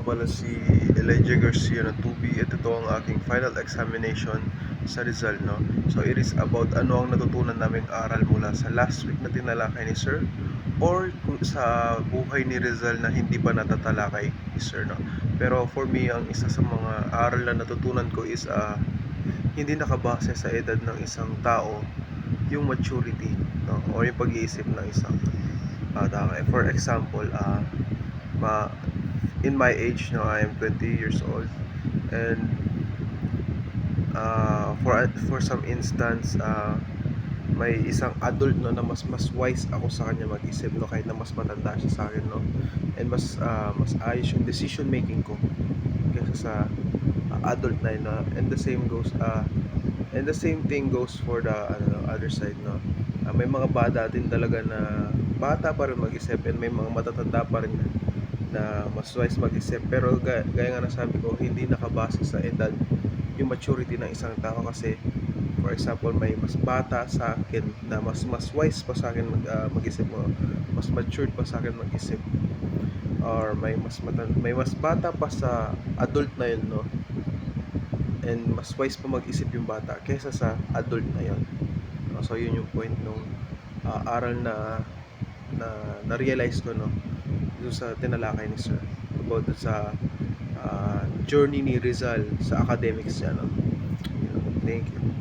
nga pala si Elijah Garcia ng 2B at ito ang aking final examination sa Rizal, no? So it is about ano ang natutunan naming aral mula sa last week na tinalakay ni Sir or sa buhay ni Rizal na hindi pa natatalakay ni Sir, no? Pero for me, ang isa sa mga aral na natutunan ko is hindi nakabase sa edad ng isang tao yung maturity, no? O yung pag-iisip ng isang tao. For example, in my age, no, I am 20 years old, and for some instance, may isang adult, no, na mas wise ako sa kanya mag-isip, no, kahit na mas matanda siya sa akin, no, and mas ayos yung decision making ko kaysa sa adult na yun, no? And the same thing goes for the other side, no. May mga bata din talaga na bata pa rin mag-isip, and may mga matatanda pa rin na mas wise mag-isip, pero gaya nga nasabi ko, hindi nakabase sa edad yung maturity ng isang tao. Kasi for example, may mas bata sa akin na mas wise pa sa akin mag-isip, mo mas matured pa sa akin mag-isip, or may mas bata pa sa adult na yun, no, and mas wise pa mag-isip yung bata kaysa sa adult na yun. So yun yung point nung aral na realize ko, no, doon sa tinalakay ni Sir about sa journey ni Rizal sa academics niya, no. Thank you.